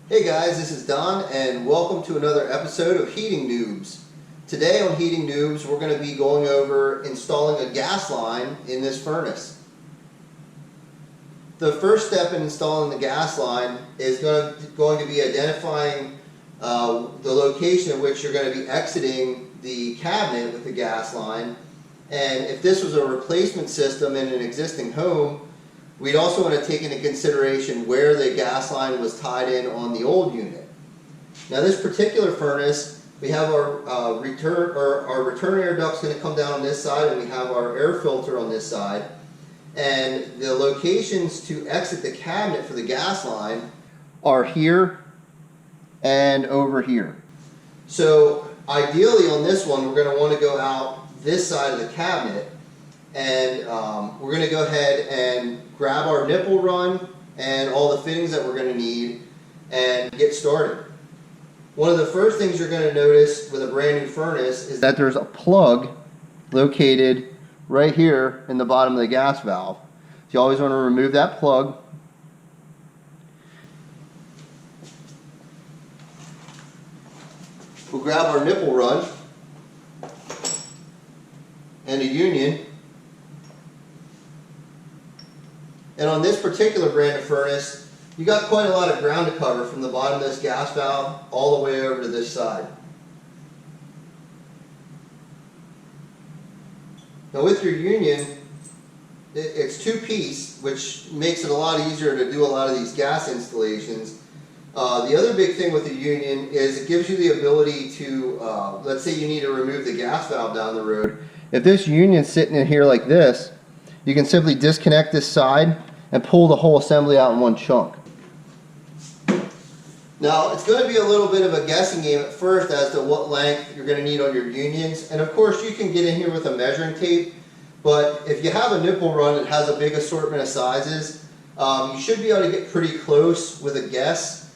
Hey guys, this is Don and welcome to another episode of Heating Noobs. Today on Heating Noobs we're going to be going over installing a gas line in this furnace. The first step in installing the gas line is going to be identifying the location at which you're going to be exiting the cabinet with the gas line. And if this was a replacement system in an existing home, we'd also want to take into consideration where the gas line was tied in on the old unit. Now this particular furnace, we have our return air duct's going to come down on this side, and we have our air filter on this side. And the locations to exit the cabinet for the gas line are here and over here. So ideally on this one, we're going to want to go out this side of the cabinet, and we're going to go ahead and grab our nipple run and all the fittings that we're going to need and get started. One of the first things you're going to notice with a brand new furnace is that there's a plug located right here in the bottom of the gas valve. So you always want to remove that plug. We'll grab our nipple run and a union. And on this particular brand of furnace, you got quite a lot of ground to cover from the bottom of this gas valve all the way over to this side. Now with your union, it's two-piece, which makes it a lot easier to do a lot of these gas installations. The other big thing with the union is it gives you the ability to, let's say you need to remove the gas valve down the road. If this union's sitting in here like this, you can simply disconnect this side and pull the whole assembly out in one chunk. Now it's going to be a little bit of a guessing game at first as to what length you're going to need on your unions, and of course you can get in here with a measuring tape, but if you have a nipple run that has a big assortment of sizes, you should be able to get pretty close with a guess.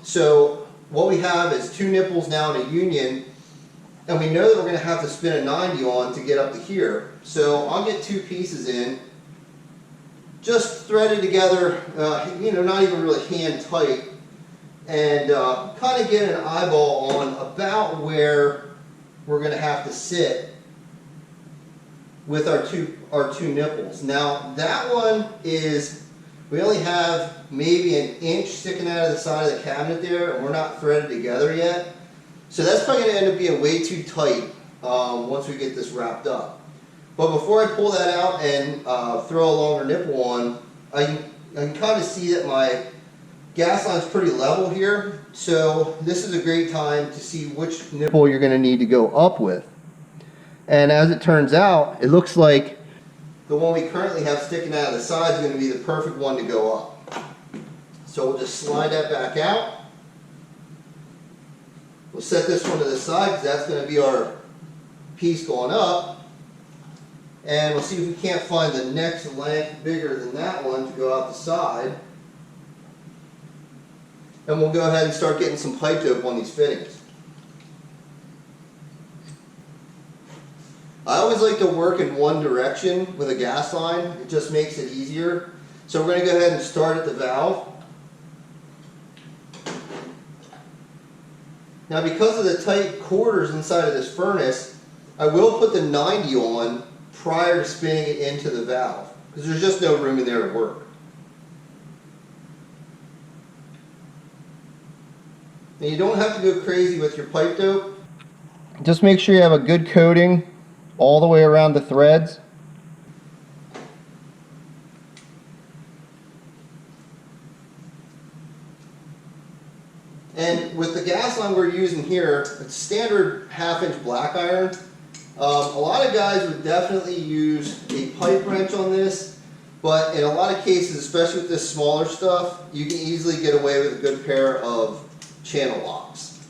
So what we have is two nipples now in a union, and we know that we're going to have to spin a 90 on to get up to here. So I'll get two pieces in, just threaded together, not even really hand tight, and kind of get an eyeball on about where we're going to have to sit with our two nipples. Now that one is, we only have maybe an inch sticking out of the side of the cabinet there, and we're not threaded together yet. So that's probably going to end up being way too tight once we get this wrapped up. But before I pull that out and throw a longer nipple on, I can kind of see that my gas line's pretty level here. So this is a great time to see which nipple you're going to need to go up with. And as it turns out, it looks like the one we currently have sticking out of the side is going to be the perfect one to go up. So we'll just slide that back out. We'll set this one to the side because that's going to be our piece going up. And we'll see if we can't find the next length bigger than that one to go out the side. And we'll go ahead and start getting some pipe dope on these fittings. I always like to work in one direction with a gas line. It just makes it easier. So we're going to go ahead and start at the valve. Now because of the tight quarters inside of this furnace, I will put the 90 on prior to spinning it into the valve, because there's just no room in there to work. And you don't have to go crazy with your pipe dope. Just make sure you have a good coating all the way around the threads. And with the gas line we're using here, it's standard 1/2-inch black iron. A lot of guys would definitely use a pipe wrench on this, but in a lot of cases, especially with this smaller stuff, you can easily get away with a good pair of channel locks.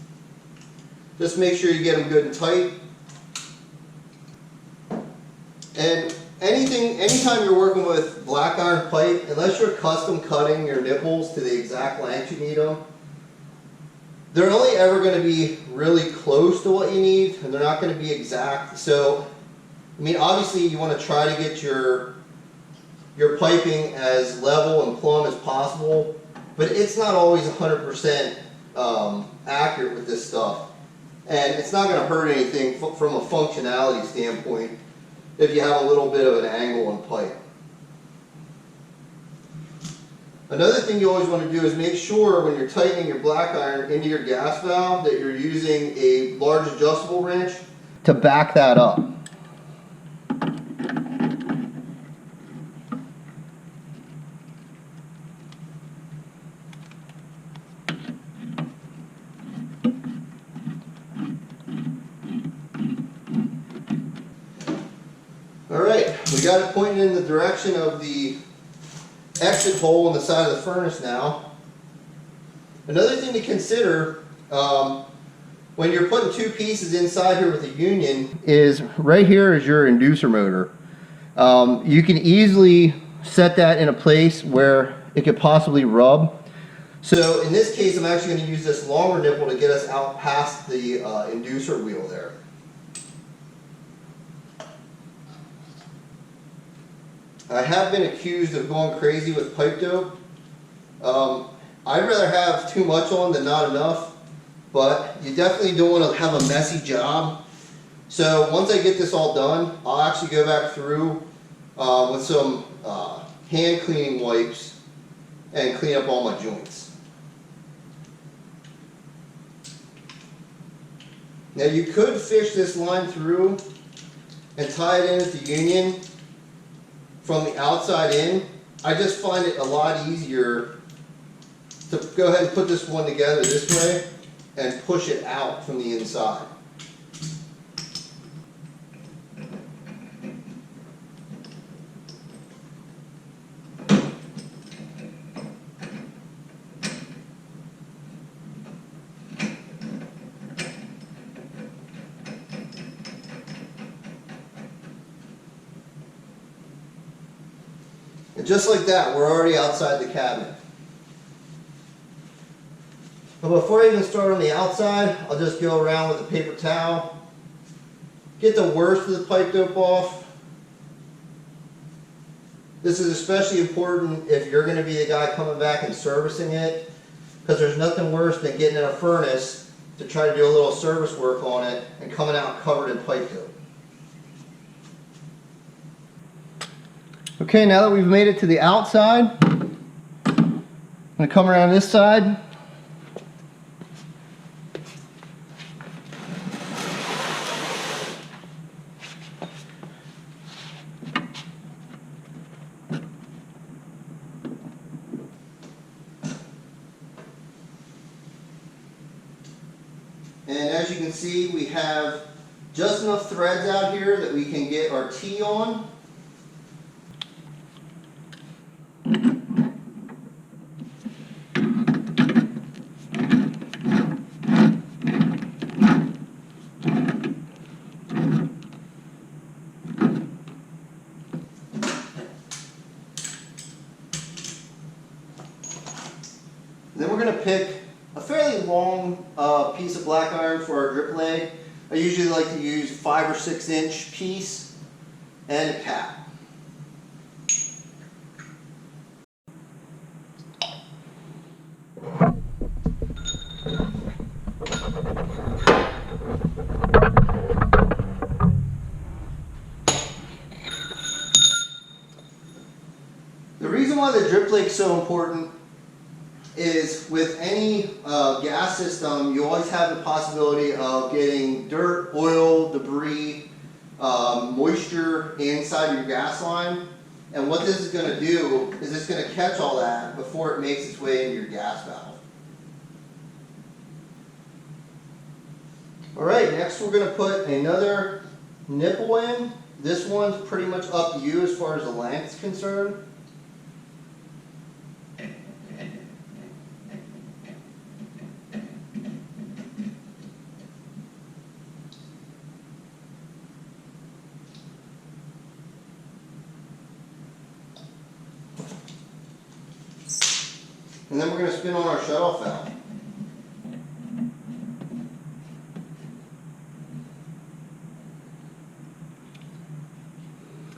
Just make sure you get them good and tight. And anytime you're working with black iron pipe, unless you're custom cutting your nipples to the exact length you need them, they're only ever going to be really close to what you need, and they're not going to be exact. So, I mean, obviously you want to try to get your piping as level and plumb as possible. but it's not always 100% accurate with this stuff. And it's not going to hurt anything from a functionality standpoint if you have a little bit of an angle on pipe. Another thing you always want to do is make sure when you're tightening your black iron into your gas valve that you're using a large adjustable wrench to back that up. Alright, we got it pointing in the direction of the exit hole on the side of the furnace now. Another thing to consider when you're putting two pieces inside here with a union is right here is your inducer motor. You can easily set that in a place where it could possibly rub. So in this case I'm actually going to use this longer nipple to get us out past the inducer wheel there. I have been accused of going crazy with pipe dope. I'd rather have too much on than not enough, but you definitely don't want to have a messy job. So once I get this all done, I'll actually go back through with some hand cleaning wipes and clean up all my joints. Now you could fish this line through and tie it in at the union from the outside in. I just find it a lot easier to go ahead and put this one together this way and push it out from the inside. And just like that, we're already outside the cabinet. But before I even start on the outside, I'll just go around with a paper towel, get the worst of the pipe dope off. This is especially important if you're going to be the guy coming back and servicing it, because there's nothing worse than getting in a furnace to try to do a little service work on it and coming out covered in pipe dope. Okay, now that we've made it to the outside, I'm going to come around this side. And as you can see, we have just enough threads out here that we can get our T on. Then we're going to pick a fairly long piece of black iron for our drip leg. I usually like to use 5 or 6 inch piece and a cap. The reason why the drip leg is so important is with any gas system, you always have the possibility of getting dirt, oil, debris, moisture inside your gas line. And what this is going to do is it's going to catch all that before it makes its way into your gas valve. Alright, next we're going to put another nipple in. This one's pretty much up to you as far as the length is concerned. And then we're going to spin on our shutoff valve.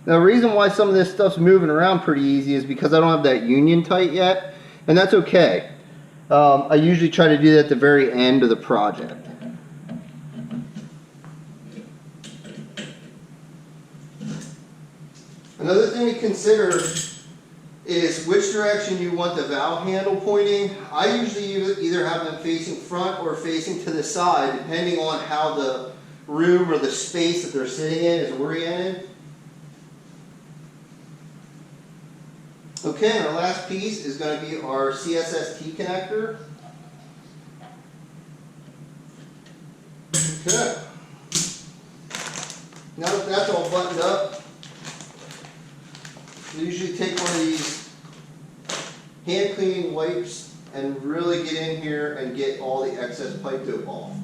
Now the reason why some of this stuff's moving around pretty easy is because I don't have that union tight yet. And that's okay. I usually try to do that at the very end of the project. Another thing to consider is which direction you want the valve handle pointing. I usually either have them facing front or facing to the side, depending on how the room or the space that they're sitting in is oriented. Okay, and our last piece is going to be our CSST connector. Okay. Now that that's all buttoned up, you usually take one of these hand cleaning wipes and really get in here and get all the excess pipe dope off.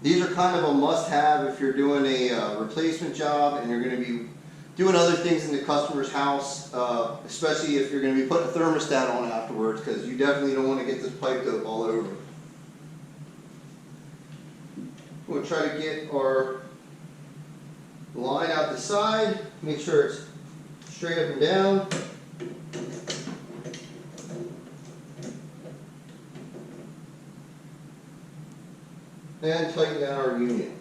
These are kind of a must-have if you're doing a replacement job and you're going to be doing other things in the customer's house, especially if you're going to be putting a thermostat on afterwards, because you definitely don't want to get this pipe dope all over. We'll try to get our line out the side, make sure it's straight up and down. And tighten down our union.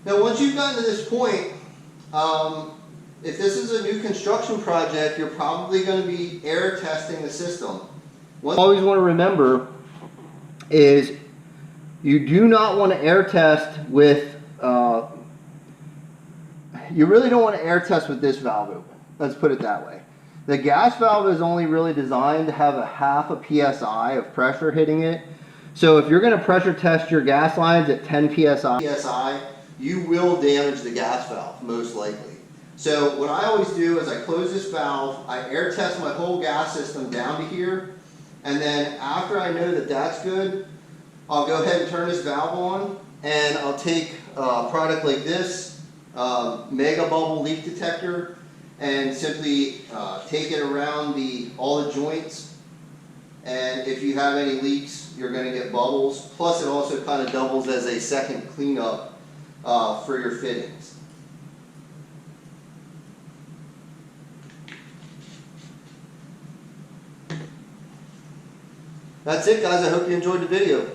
Now once you've gotten to this point, if this is a new construction project, you're probably going to be air testing the system. What you always want to remember is you do not want to air test with, you really don't want to air test with this valve open. Let's put it that way. The gas valve is only really designed to have a half a PSI of pressure hitting it. So if you're going to pressure test your gas lines at 10 PSI, you will damage the gas valve, most likely. So what I always do is I close this valve, I air test my whole gas system down to here, and then after I know that that's good, I'll go ahead and turn this valve on, and I'll take a product like this, Mega Bubble leak detector, and simply take it around all the joints. And if you have any leaks, you're going to get bubbles. Plus it also kind of doubles as a second cleanup for your fittings. That's it, guys. I hope you enjoyed the video.